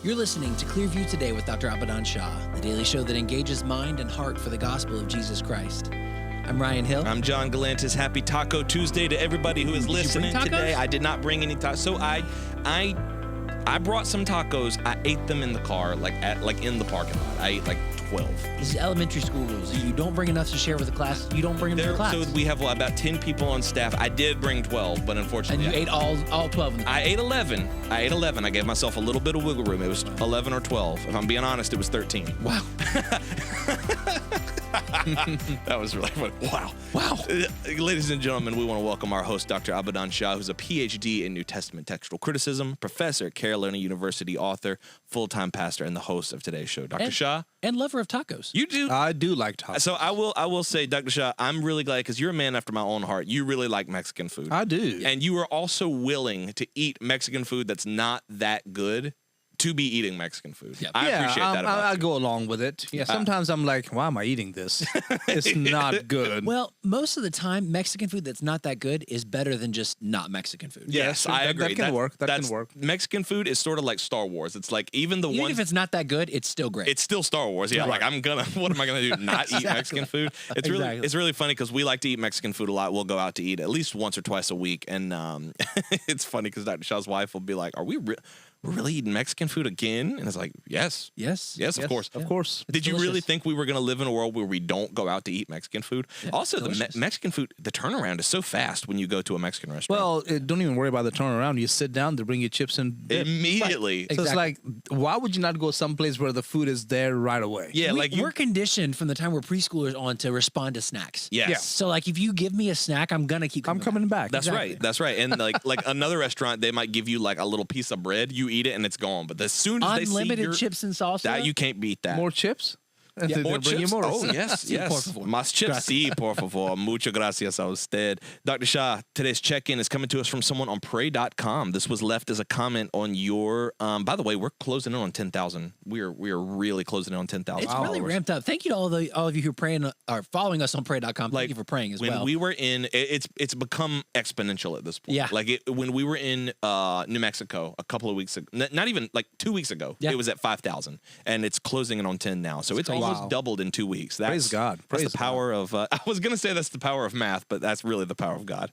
You're listening to Clearview Today with Dr. Shah, the daily show that engages mind and heart for the gospel of Jesus Christ. I'm Ryan Hill. I'm John Galantis. Happy Taco Tuesday to everybody who is listening today. I did not bring any tacos. So I brought some tacos. I ate them in the car, like in the parking lot. I ate like 12. This is elementary school rules. If you don't bring enough to share with the class, you don't bring them to the class. So we have about 10 people on staff. I did bring 12, but unfortunately... And you ate all 12 of them? I ate 11. I gave myself a little bit of wiggle room. It was 11 or 12. If I'm being honest, it was 13. Wow. That was really fun. Wow. Ladies and gentlemen, we want to welcome our host, Dr. Shah, who's a PhD in New Testament textual criticism, professor at Carolina University, author, full-time pastor, and the host of today's show. Dr. Shah? And lover of tacos. You do? I do like tacos. So I will say, Dr. Shah, I'm really glad because you're a man after my own heart. You really like Mexican food. I do. And you are also willing to eat Mexican food that's not that good to be eating Mexican food. Yep. I appreciate that about I you. go along with it. Yeah, sometimes I'm like, why am I eating this? It's not good. Well, most of the time, Mexican food that's not that good is better than just not Mexican food. Yes, I agree. That can work. That can work. Mexican food is sort of like Star Wars. It's like even if it's not that good, it's still great. It's still Star Wars. Yeah, Right. like what am I gonna do? Not eat Mexican food? It's really funny because we like to eat Mexican food a lot. We'll go out to eat at least once or twice a week, and it's funny because Dr. Shah's wife will be like, "Are we're really eating Mexican food again?" And it's like, yes, of course. Of course. Did you really delicious. think we were going to live in a world where we don't go out to eat Mexican food? Yeah, Also, delicious. Mexican food, the turnaround is so fast when you go to a Mexican restaurant. Well, don't even worry about the turnaround. You sit down, they bring you chips and dip. Immediately. Right. So it's Exactly. like, why would you not go someplace where the food is there right away? Yeah, We're conditioned from the time we're preschoolers on to respond to snacks. Yes. Yeah. So, like, if you give me a snack, I'm going to keep I'm coming back. That's Exactly. right. That's right. And like another restaurant, they might give you like a little piece of bread. You eat it and it's gone. But as soon as they see Unlimited your, chips and salsa. that you can't beat that. More chips? And Yeah, they'll More bring you chips? more. Oh, yes, Sí, por yes. favor. Más chips, sí, por favor. Muchas gracias a usted. Dr. Shah, today's check-in is coming to us from someone on pray.com. This was left as a comment on your, by the way, we're closing in on 10,000. We are really closing in on 10,000 It's really followers. ramped up. Thank you to all of you who are praying or following us on pray.com. Thank you for praying as when well. we were in, it's become exponential at this point. Yeah. Like when we were in New Mexico a couple of weeks ago, not even like 2 weeks ago, Yeah. it was at 5,000, and it's closing in on 10 now. So it's crazy. almost Wow. doubled in 2 weeks. Praise God. That's Praise the power of. I was gonna say that's the power of math, but that's really the power of God.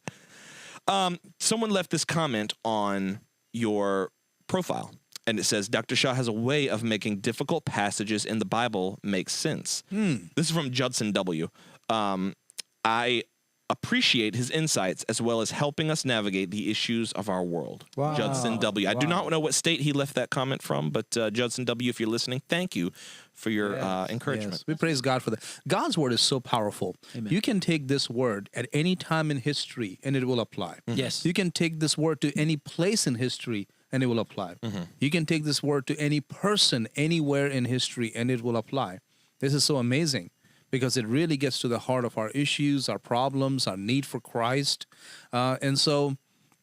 Someone left this comment on your profile. And it says, Dr. Shah has a way of making difficult passages in the Bible make sense. This is from Judson W. I appreciate his insights as well as helping us navigate the issues of our world. Wow. Judson W. I do Wow. not know what state he left that comment from, but Judson W., if you're listening, thank you for your encouragement. Yes. We praise God for that. God's word is so powerful. Amen. You can take this word at any time in history and it will apply. Yes. You can take this word to any place in history and it will apply. You can take this word to any person anywhere in history and it will apply. This is so amazing because it really gets to the heart of our issues, our problems, our need for Christ. And so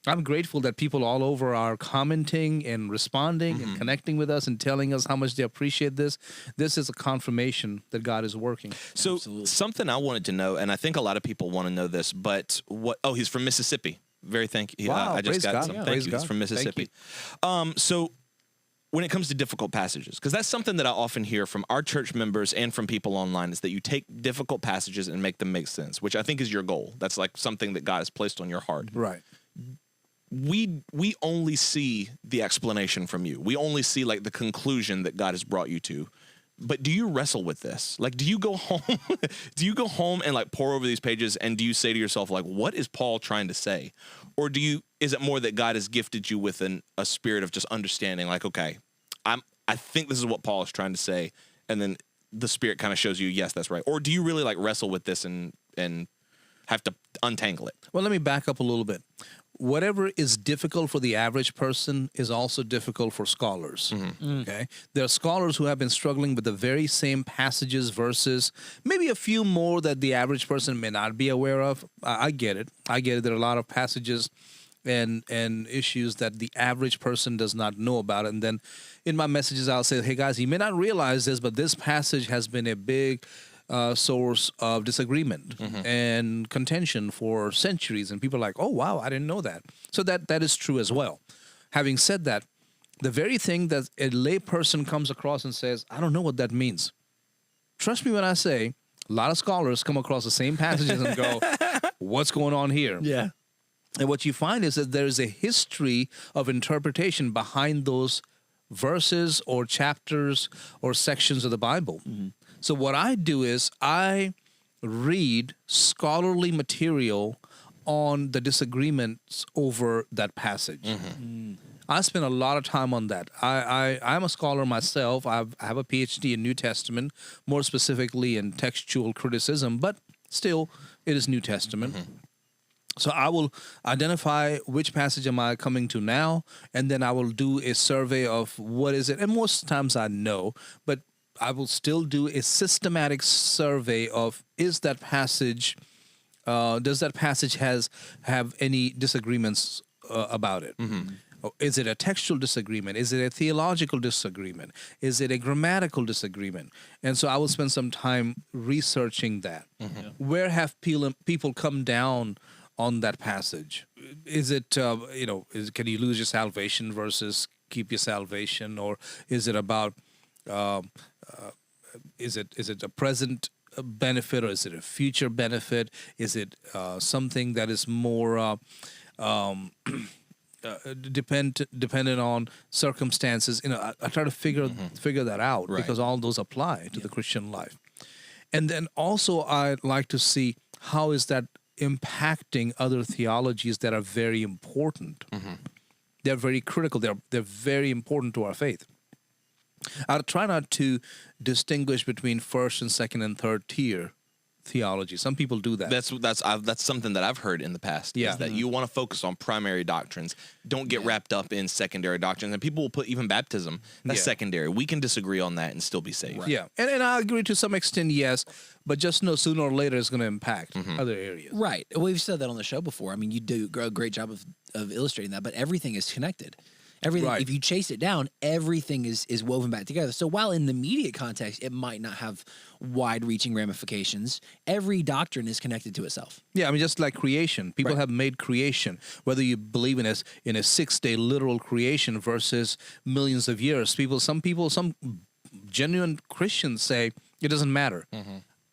I'm grateful that people all over are commenting and responding and connecting with us and telling us how much they appreciate this. This is a confirmation that God is working. So Absolutely. something I wanted to know, and I think a lot of people want to know this, but he's from Mississippi. Very thank you. Wow, I just praise got God. some. Yeah. Thank Praise you. He's God. from Thank Mississippi. So when it comes to difficult passages, because that's something that I often hear from our church members and from people online, is that you take difficult passages and make them make sense, which I think is your goal. That's like something that God has placed on your heart. Right. We only see the explanation from you. We only see like the conclusion that God has brought you to. But do you wrestle with this? Like, do you go home? Do you go home and like pour over these pages, and do you say to yourself, like, what is Paul trying to say? Or is it more that God has gifted you with a spirit of just understanding, like, okay, I think this is what Paul is trying to say, and then the Spirit kind of shows you, yes, that's right. Or do you really like wrestle with this and have to untangle it? Well, let me back up a little bit. Whatever is difficult for the average person is also difficult for scholars. Okay, there are scholars who have been struggling with the very same passages, verses, maybe a few more that the average person may not be aware of. I get it. There are a lot of passages and issues that the average person does not know about. And then in my messages, I'll say, hey guys, you may not realize this, but this passage has been a big source of disagreement and contention for centuries. And people are like, oh, wow, I didn't know that. So that is true as well. Having said that, the very thing that a lay person comes across and says, I don't know what that means. Trust me when I say, a lot of scholars come across the same passages and go, what's going on here? Yeah. And what you find is that there's a history of interpretation behind those verses or chapters or sections of the Bible. So what I do is I read scholarly material on the disagreements over that passage. I spend a lot of time on that. I'm a scholar myself. I have a PhD in New Testament, more specifically in textual criticism, but still, it is New Testament. So I will identify which passage am I coming to now, and then I will do a survey of what is it. And most times I know, but I will still do a systematic survey of is that passage, does that passage have any disagreements about it? Is it a textual disagreement? Is it a theological disagreement? Is it a grammatical disagreement? And so I will spend some time researching that. Where have people come down on that passage? Is it, can you lose your salvation versus keep your salvation? Or is it about, is it a present benefit or is it a future benefit? Is it something that is more dependent on circumstances? I try to figure that out, because all those apply to the Christian life. And then also I like to see how is that impacting other theologies that are very important. They're very critical. They're very important to our faith. I try not to distinguish between first and second and third tier theology. Some people do that. That's something that I've heard in the past. Yeah. Is that you want to focus on primary doctrines. Don't get wrapped up in secondary doctrines. And people will put even baptism, that's secondary. We can disagree on that and still be saved. Yeah, and I agree to some extent, yes, but just know sooner or later it's going to impact other areas. Right. We've said that on the show before. I mean, you do a great job of illustrating that, but everything is connected. Everything, if you chase it down, everything is woven back together. So while in the immediate context, it might not have wide-reaching ramifications, every doctrine is connected to itself. Yeah, I mean, just like creation. People have made creation, whether you believe in a 6-day literal creation versus millions of years. Some genuine Christians say it doesn't matter.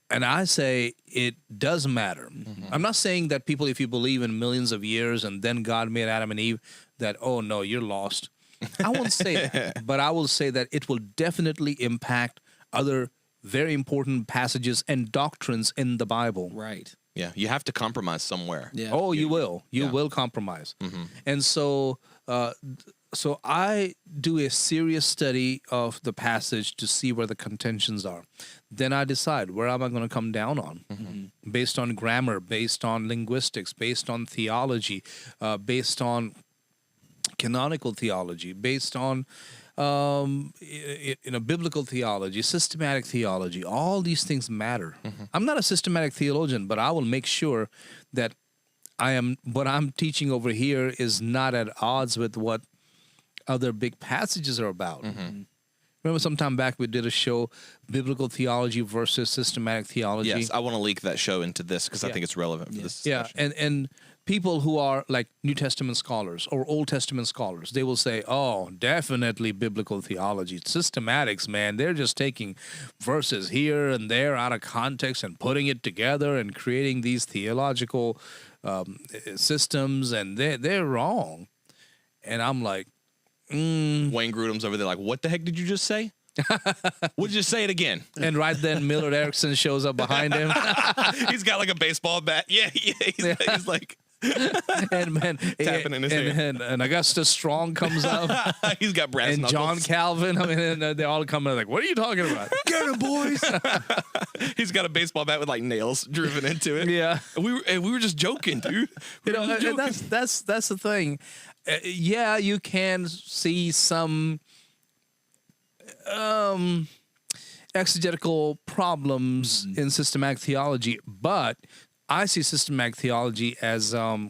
And I say it does matter. I'm not saying that people, if you believe in millions of years and then God made Adam and Eve, that, oh, no, you're lost. I won't say that. But I will say that it will definitely impact other very important passages and doctrines in the Bible. Right. Yeah, you have to compromise somewhere. Yeah. Oh, you will. You will compromise. And so so I do a serious study of the passage to see where the contentions are. Then I decide where am I going to come down on, based on grammar, based on linguistics, based on theology, based on canonical theology, based on biblical theology, systematic theology. All these things matter. I'm not a systematic theologian, but I will make sure that what I'm teaching over here is not at odds with what other big passages are about. Remember some time back we did a show, Biblical Theology versus Systematic Theology? Yes, I want to link that show into this because I think it's relevant for this discussion. And people who are like New Testament scholars or Old Testament scholars, they will say, oh, definitely biblical theology. Systematics, man, they're just taking verses here and there out of context and putting it together and creating these theological systems, and they're wrong. And I'm like, Wayne Grudem's over there like, what the heck did you just say? Would you say it again? And right then Millard Erickson shows up behind him. He's got like a baseball bat. He's like and man, tapping in his hand. And Augustus Strong comes up. He's got brass and knuckles. John Calvin. I mean, and they all come in like, what are you talking about? Get him, boys. He's got a baseball bat with like nails driven into it. Yeah. And we were just joking, dude. And that's the thing. Yeah, you can see some exegetical problems in systematic theology, but I see systematic theology as the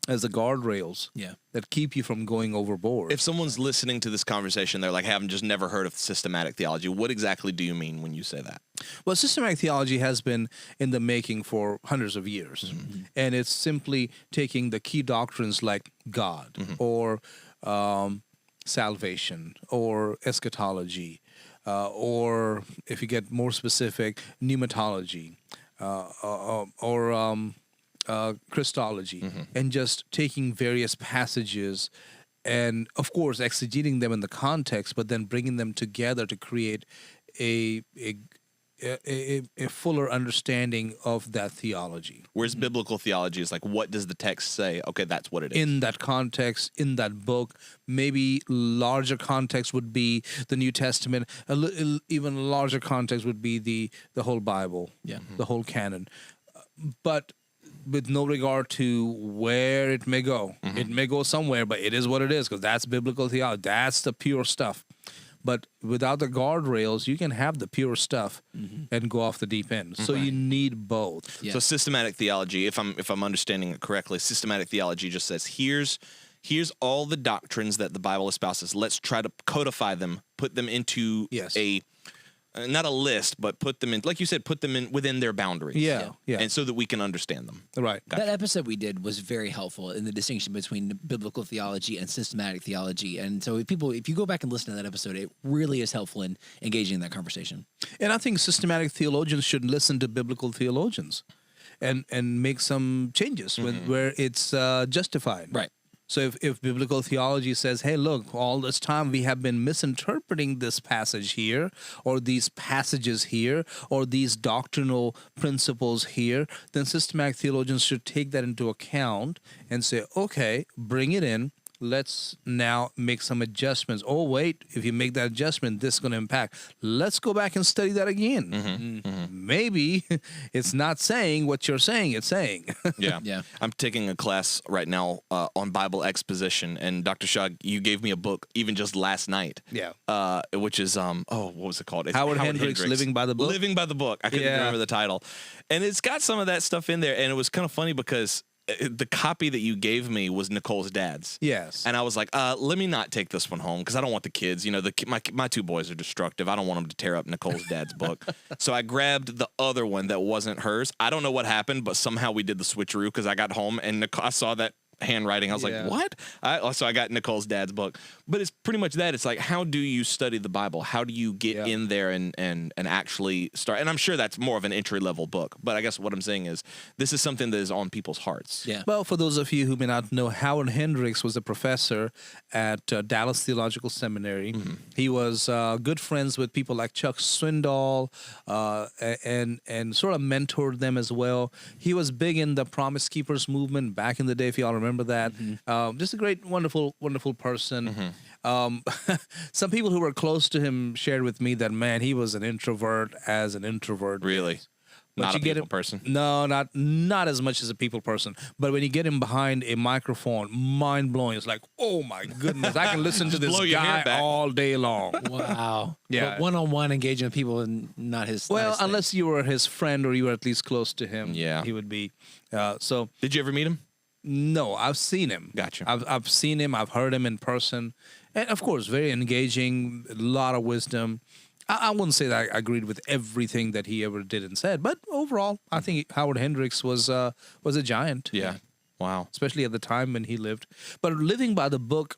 guardrails that keep you from going overboard. If someone's listening to this conversation, they're like, hey, I've just never heard of systematic theology. What exactly do you mean when you say that? Well, systematic theology has been in the making for hundreds of years, and it's simply taking the key doctrines like God or salvation or eschatology, or if you get more specific, pneumatology, or Christology, and just taking various passages and, of course, exegeting them in the context, but then bringing them together to create a fuller understanding of that theology. Whereas biblical theology is like, what does the text say? Okay, that's what it is. In that context, in that book, maybe larger context would be the New Testament. Even larger context would be the whole Bible, the whole canon. But with no regard to where it may go. It may go somewhere, but it is what it is, because that's biblical theology. That's the pure stuff. But without the guardrails, you can have the pure stuff and go off the deep end. So you need both. So systematic theology, if I'm understanding it correctly, systematic theology just says, here's all the doctrines that the Bible espouses. Let's try to codify them, put them into a not a list, but put them in, like you said, put them in within their boundaries. Yeah. And so that we can understand them. Right. Gotcha. That episode we did was very helpful in the distinction between biblical theology and systematic theology. And so if you go back and listen to that episode, it really is helpful in engaging in that conversation. And I think systematic theologians should listen to biblical theologians and make some changes where it's justified. Right. So if biblical theology says, hey, look, all this time we have been misinterpreting this passage here, or these passages here, or these doctrinal principles here, then systematic theologians should take that into account and say, okay, bring it in. Let's now make some adjustments. Oh, wait, if you make that adjustment, this is going to impact. Let's go back and study that again. Maybe it's not saying what you're saying it's saying. Yeah. I'm taking a class right now on Bible exposition, and Dr. Shah, you gave me a book even just last night. Yeah. Which is, what was it called? It's Howard Hendricks' Living by the Book. Living by the Book. I couldn't remember the title. And it's got some of that stuff in there, and it was kind of funny because the copy that you gave me was Nicole's dad's. Yes. And I was like, let me not take this one home because I don't want the kids. You know, my two boys are destructive. I don't want them to tear up Nicole's dad's book. So I grabbed the other one that wasn't hers. I don't know what happened, but somehow we did the switcheroo because I got home and I saw that handwriting. I was like, what? So I got Nicole's dad's book. But it's pretty much that. It's like, how do you study the Bible? How do you get in there and actually start? And I'm sure that's more of an entry-level book. But I guess what I'm saying is this is something that is on people's hearts. Yeah. Well, for those of you who may not know, Howard Hendricks was a professor at Dallas Theological Seminary. He was good friends with people like Chuck Swindoll and sort of mentored them as well. He was big in the Promise Keepers movement back in the day, if y'all remember that. Just a great, wonderful person. Some people who were close to him shared with me that, man, he was an introvert as an introvert. Really? But Not you a get people him, person? No, not as much as a people person. But when you get him behind a microphone, mind-blowing. It's like, oh, my goodness, I can listen to this blow your hair guy back. all day long. Wow. Yeah. But one-on-one engaging with people and not his. Well, not his thing. unless you were his friend or you were at least close to him, Yeah. he would be. So Did you ever meet him? no, I've seen him. Gotcha. I've seen him. I've heard him in person, and of course, very engaging. A lot of wisdom. I wouldn't say that I agreed with everything that he ever did and said, but overall, I think Howard Hendricks was a giant. Yeah. Wow. Especially at the time when he lived. But Living by the Book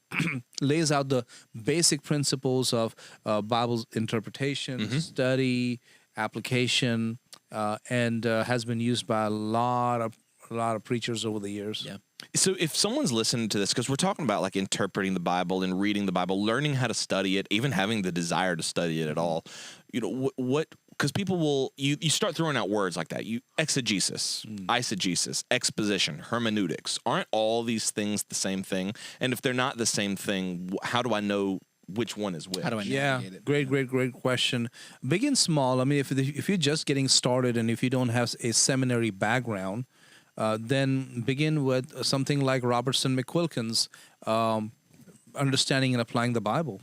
lays out the basic principles of Bible interpretation, study, application, and has been used by a lot of preachers over the years. Yeah. So if someone's listening to this, because we're talking about like interpreting the Bible and reading the Bible, learning how to study it, even having the desire to study it at all, you know, what because people will, you start throwing out words like that. Exegesis, eisegesis, exposition, hermeneutics. Aren't all these things the same thing? And if they're not the same thing, how do I know which one is which? How do I navigate it? Great question. Begin small. I mean, if you're just getting started and if you don't have a seminary background, then begin with something like Robertson McQuilkin's Understanding and Applying the Bible.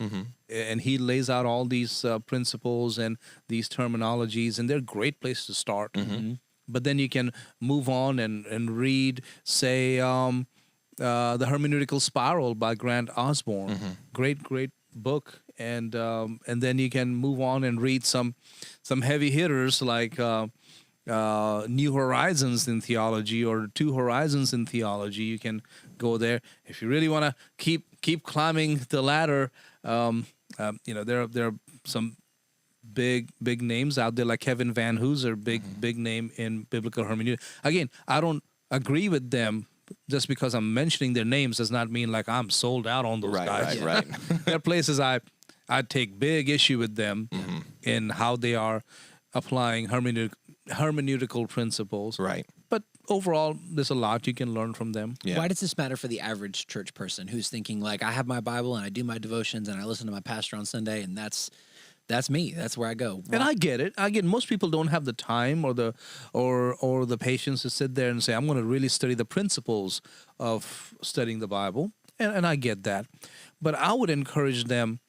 And he lays out all these principles and these terminologies, and they're a great place to start. But then you can move on and read, say, The Hermeneutical Spiral by Grant Osborne. Great book. And then you can move on and read some heavy hitters like New Horizons in theology or Two Horizons in theology. You can go there if you really want to keep climbing the ladder. There are some big names out there like Kevin Van Hooser, big name in biblical hermeneutics. Again, I don't agree with them. Just because I'm mentioning their names does not mean like I'm sold out on those guys. Right. There are places I take big issue with them in how they are applying hermeneutical principles. Right. But overall, there's a lot you can learn from them. Yeah. Why does this matter for the average church person who's thinking like, I have my Bible and I do my devotions and I listen to my pastor on Sunday and that's me. That's where I go. And I get it. Most people don't have the time or the patience to sit there and say, I'm going to really study the principles of studying the Bible. And I get that. But I would encourage them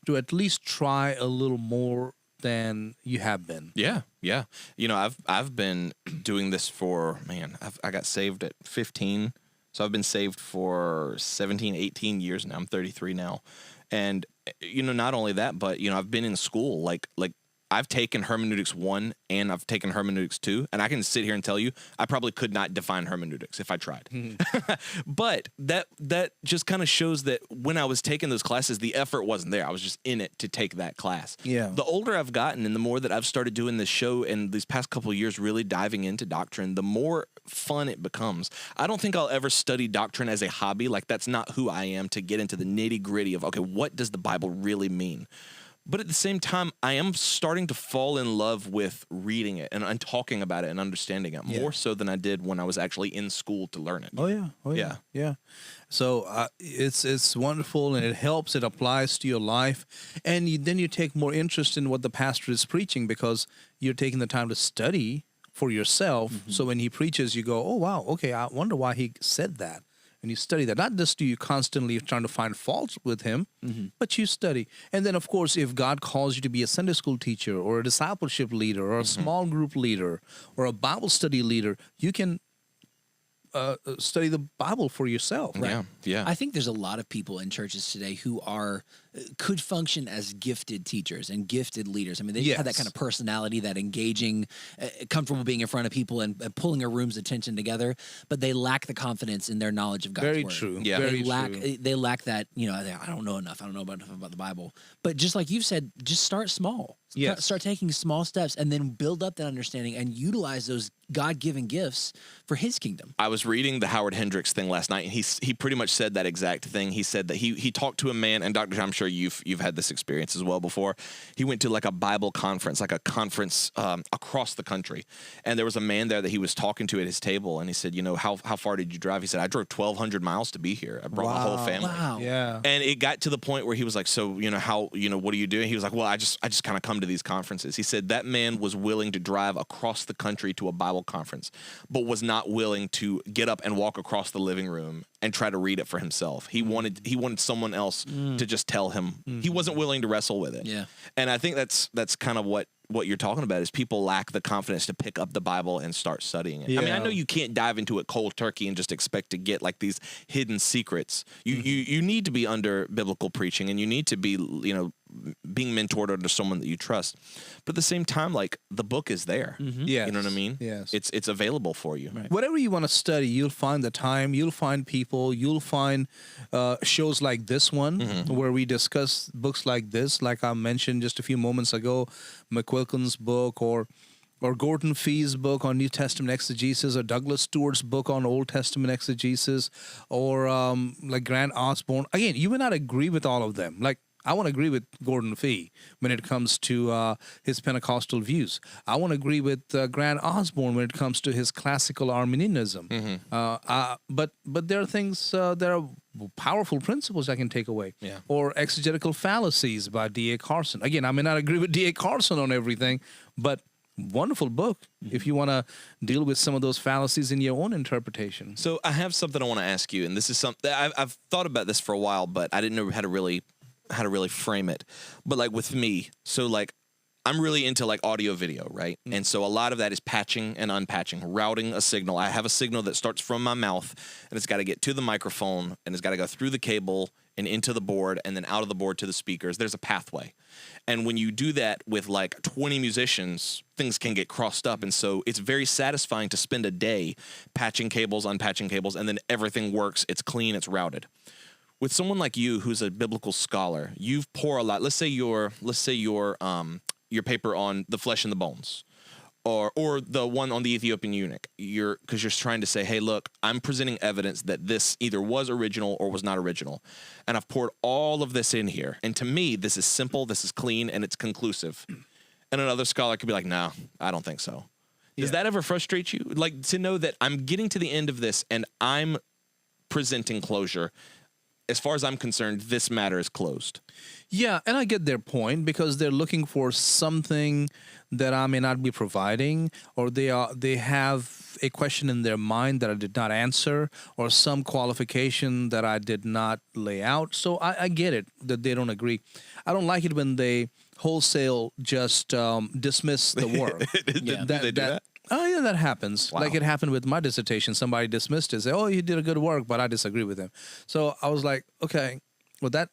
to at least try a little more than you have been. Yeah. I've been doing this for, I got saved at 15. So I've been saved for 17, 18 years now. I'm 33 now. And, not only that, but, I've been in school, like I've taken hermeneutics 1 and I've taken hermeneutics 2, and I can sit here and tell you I probably could not define hermeneutics if I tried. But that just kind of shows that when I was taking those classes, the effort wasn't there. I was just in it to take that class. Yeah. The older I've gotten and the more that I've started doing this show and these past couple of years really diving into doctrine, the more fun it becomes. I don't think I'll ever study doctrine as a hobby. Like, that's not who I am, to get into the nitty-gritty of, okay, what does the Bible really mean? But at the same time, I am starting to fall in love with reading it and talking about it and understanding it more so than I did when I was actually in school to learn it. Oh yeah. So it's wonderful, and it helps. It applies to your life, and then you take more interest in what the pastor is preaching because you're taking the time to study for yourself. So when he preaches, you go, oh wow, okay, I wonder why he said that. And you study that. Not just do you constantly trying to find faults with him, but you study. And then, of course, if God calls you to be a Sunday school teacher or a discipleship leader or a small group leader or a Bible study leader, you can study the Bible for yourself. Right? Yeah. I think there's a lot of people in churches today who could function as gifted teachers and gifted leaders. I mean, they have that kind of personality, that engaging, comfortable being in front of people and pulling a room's attention together, but they lack the confidence in their knowledge of God's Very word. true. Yeah. They lack that, I don't know enough. I don't know enough about the Bible. But just like you've said, just start small. Yes. Start taking small steps and then build up that understanding and utilize those God-given gifts for his kingdom. I was reading the Howard Hendricks thing last night, and he pretty much said that exact thing. He said that he talked to a man, and Dr. John, I'm sure you've had this experience as well before. He went to like a Bible conference, like a conference across the country, and there was a man there that he was talking to at his table, and he said, how far did you drive? He said, I drove 1,200 miles to be here. I brought my whole family. Wow. Yeah. And it got to the point where he was like, so, what are you doing? He was like, well, I just kind of come to these conferences. He said that man was willing to drive across the country to a Bible conference, but was not willing to get up and walk across the living room and try to read it for himself. He wanted someone else to just tell him. He wasn't willing to wrestle with it. Yeah. And I think that's kind of what you're talking about, is people lack the confidence to pick up the Bible and start studying it. Yeah. I mean, I know you can't dive into it cold turkey and just expect to get like these hidden secrets. You need to be under biblical preaching, and you need to be, being mentored under someone that you trust. But at the same time, like, the book is there. Yes. You know what I mean? Yes. It's available for you. Right. Whatever you want to study, you'll find the time, you'll find people, you'll find shows like this one where we discuss books like this, like I mentioned just a few moments ago, McQuilkin's book or Gordon Fee's book on New Testament exegesis, or Douglas Stewart's book on Old Testament exegesis, or like Grant Osborne. Again, you may not agree with all of them. Like, I want to agree with Gordon Fee when it comes to his Pentecostal views. I want to agree with Grant Osborne when it comes to his classical Arminianism. But there are things, there are powerful principles I can take away. Yeah. Or exegetical fallacies by D.A. Carson. Again, I may not agree with D.A. Carson on everything, but wonderful book if you want to deal with some of those fallacies in your own interpretation. So I have something I want to ask you, and this is something I've thought about this for a while, but I didn't know how to really frame it. But like with me, so like I'm really into like audio video, right? And so a lot of that is patching and unpatching, routing a signal. I have a signal that starts from my mouth and it's got to get to the microphone and it's got to go through the cable and into the board and then out of the board to the speakers. There's a pathway. And when you do that with like 20 musicians, things can get crossed up. And so it's very satisfying to spend a day patching cables, unpatching cables, and then everything works. It's clean, it's routed. With someone like you who's a biblical scholar, you've poured a lot. Let's say your paper on the flesh and the bones, or the one on the Ethiopian eunuch. Because you're trying to say, hey, look, I'm presenting evidence that this either was original or was not original, and I've poured all of this in here. And to me, this is simple, this is clean, and it's conclusive. And another scholar could be like, no, I don't think so. Does that ever frustrate you? Like to know that I'm getting to the end of this and I'm presenting closure. As far as I'm concerned, this matter is closed. Yeah, and I get their point because they're looking for something that I may not be providing, or they have a question in their mind that I did not answer, or some qualification that I did not lay out. So I get it that they don't agree. I don't like it when they wholesale just dismiss the work. Did they do that? Oh, yeah, that happens. Wow. Like it happened with my dissertation. Somebody dismissed it. Say, oh, you did a good work, but I disagree with him. So I was like, okay, well, that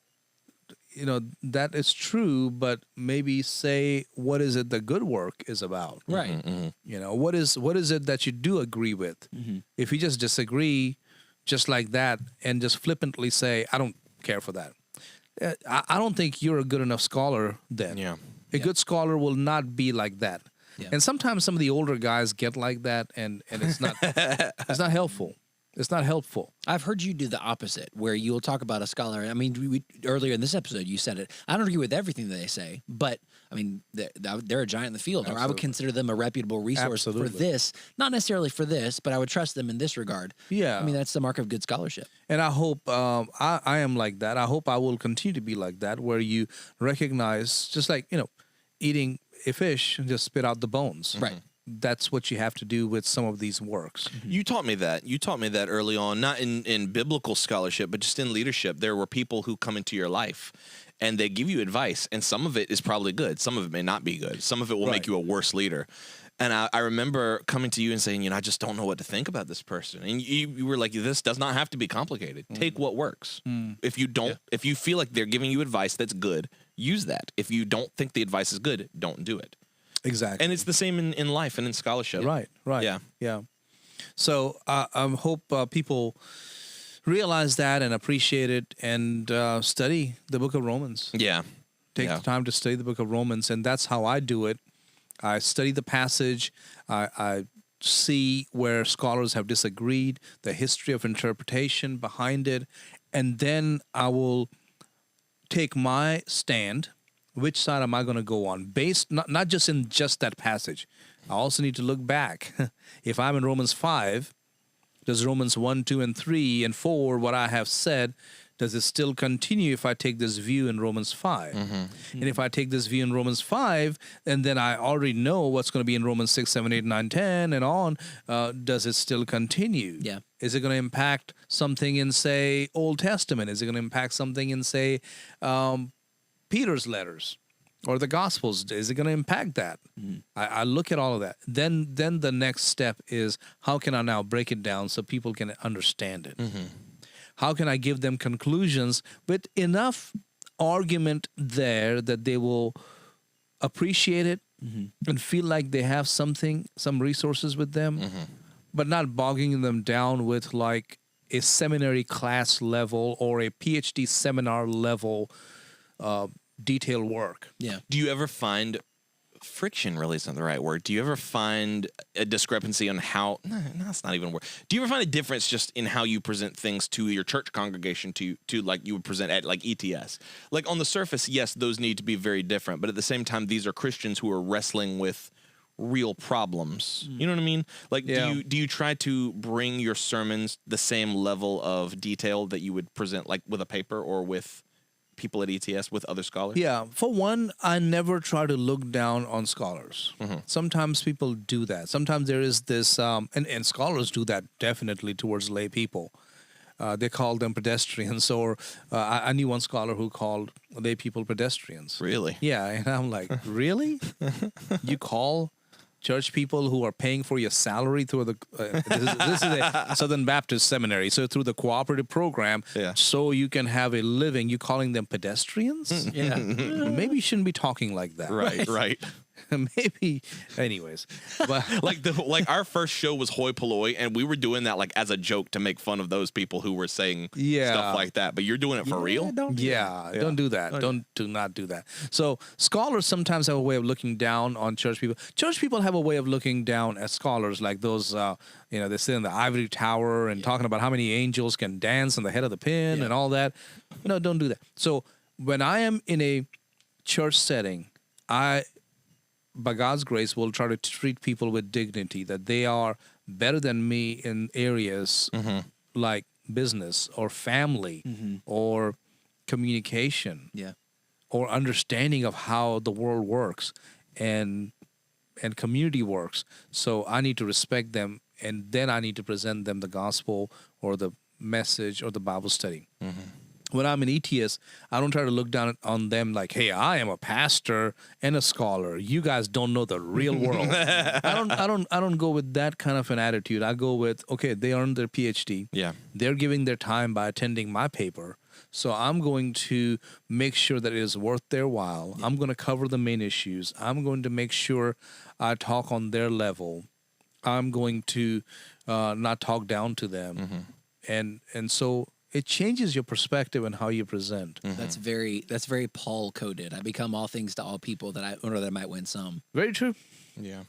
is true, but maybe say, what is it the good work is about? Right. Mm-hmm. What is it that you do agree with? Mm-hmm. If you just disagree just like that and just flippantly say, I don't care for that, I don't think you're a good enough scholar then. Yeah. A good scholar will not be like that. Yeah. And sometimes some of the older guys get like that, and it's not it's not helpful. It's not helpful. I've heard you do the opposite, where you'll talk about a scholar. I mean, earlier in this episode, you said it. I don't agree with everything that they say, but I mean, they're a giant in the field. Absolutely. Or I would consider them a reputable resource for this, not necessarily for this, but I would trust them in this regard. Yeah. I mean, that's the mark of good scholarship. And I hope I am like that. I hope I will continue to be like that, where you recognize, just like, eating a fish and just spit out the bones. Right. That's what you have to do with some of these works. You taught me that. You taught me that early on, not in biblical scholarship, but just in leadership. There were people who come into your life and they give you advice, and some of it is probably good. Some of it may not be good. Some of it will make you a worse leader. And I remember coming to you and saying, I just don't know what to think about this person. And you were like, this does not have to be complicated. Take what works. If you don't, if you feel like they're giving you advice that's good, use that. If you don't think the advice is good, don't do it. Exactly. And it's the same in life and in scholarship. Right. Yeah. So I hope people realize that and appreciate it and study the book of Romans. Yeah. Take the time to study the book of Romans, and that's how I do it. I study the passage. I see where scholars have disagreed, the history of interpretation behind it, and then I will take my stand. Which side am I going to go on? Based not just in just that passage. I also need to look back. If I'm in Romans 5, does Romans 1, 2, and 3, and 4, what I have said, does it still continue if I take this view in Romans 5? And if I take this view in Romans 5, and then I already know what's going to be in Romans 6, 7, 8, 9, 10, and on, does it still continue? Yeah. Is it going to impact something in, say, Old Testament? Is it going to impact something in, say, Peter's letters or the Gospels? Is it going to impact that? I look at all of that. Then the next step is, how can I now break it down so people can understand it? How can I give them conclusions with enough argument there that they will appreciate it and feel like they have some resources with them, but not bogging them down with like a seminary class level or a PhD seminar level detailed work. Yeah. Do you ever find friction? Really isn't the right word. Do you ever find a discrepancy on how? No, that's not even a word. Do you ever find a difference just in how you present things to your church congregation to like you would present at like ETS? Like on the surface, yes, those need to be very different, but at the same time, these are Christians who are wrestling with real problems. You know what I mean? Like, do you try to bring your sermons the same level of detail that you would present like with a paper or with people at ETS, with other scholars? Yeah. For one, I never try to look down on scholars. Sometimes people do that. Sometimes there is this, and scholars do that definitely towards lay people. they call them pedestrians, or I knew one scholar who called lay people pedestrians. Really? Yeah, and I'm like, really? You call church people who are paying for your salary through the this is a Southern Baptist seminary, so through the cooperative program, so you can have a living, you calling them pedestrians? Yeah. Maybe you shouldn't be talking like that. Right. Maybe, anyways, but like our first show was hoi polloi, and we were doing that like as a joke to make fun of those people who were saying stuff like that. But you're doing it for real? Don't do that. Do not do that. So scholars sometimes have a way of looking down on church people. Church people have a way of looking down at scholars, like those, they sit in the ivory tower and talking about how many angels can dance on the head of the pin and all that. Don't do that. So when I am in a church setting, by God's grace, will try to treat people with dignity, that they are better than me in areas like business or family or communication or understanding of how the world works and community works. So I need to respect them, and then I need to present them the gospel or the message or the Bible study. When I'm in ETS, I don't try to look down on them like, hey, I am a pastor and a scholar. You guys don't know the real world. I don't go with that kind of an attitude. I go with, okay, they earned their PhD. Yeah. They're giving their time by attending my paper. So I'm going to make sure that it is worth their while. Yeah. I'm going to cover the main issues. I'm going to make sure I talk on their level. I'm going to not talk down to them. And so it changes your perspective and how you present. That's very Paul coded. I become all things to all people that I might win some. Very true. Yeah.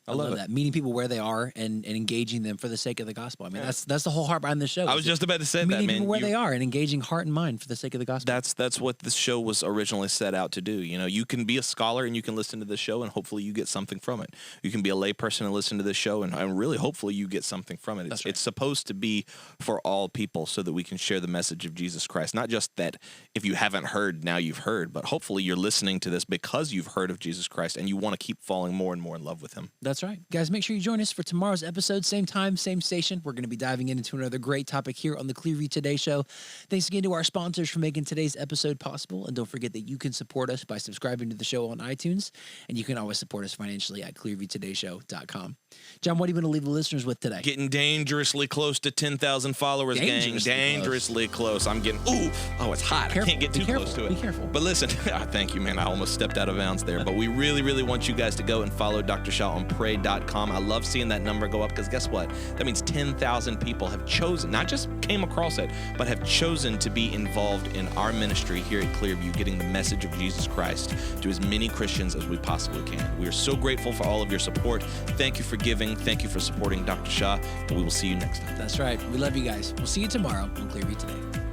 I love that. Meeting people where they are and engaging them for the sake of the gospel. I mean, that's the whole heart behind the show. I was just about to say that, man. Meeting people where they are and engaging heart and mind for the sake of the gospel. That's what this show was originally set out to do. You can be a scholar and you can listen to this show and hopefully you get something from it. You can be a layperson and listen to this show and really hopefully you get something from it. It's supposed to be for all people so that we can share the message of Jesus Christ. Not just that if you haven't heard, now you've heard, but hopefully you're listening to this because you've heard of Jesus Christ and you want to keep falling more and more in love with him. That's right. Guys, make sure you join us for tomorrow's episode, same time, same station. We're going to be diving into another great topic here on the Clearview Today Show. Thanks again to our sponsors for making today's episode possible. And don't forget that you can support us by subscribing to the show on iTunes. And you can always support us financially at clearviewtodayshow.com. John, what are you going to leave the listeners with today? Getting dangerously close to 10,000 followers, gang. Dangerously close. I'm getting, it's hot. I can't get too close to it. Be careful. But listen, thank you, man. I almost stepped out of bounds there. But we really, really want you guys to go and follow Dr. Shah on pray.com. I love seeing that number go up because guess what? That means 10,000 people have chosen, not just came across it, but have chosen to be involved in our ministry here at Clearview, getting the message of Jesus Christ to as many Christians as we possibly can. We are so grateful for all of your support. Thank you for giving. Thank you for supporting Dr. Shah. And we will see you next time. That's right. We love you guys. We'll see you tomorrow on Clearview Today.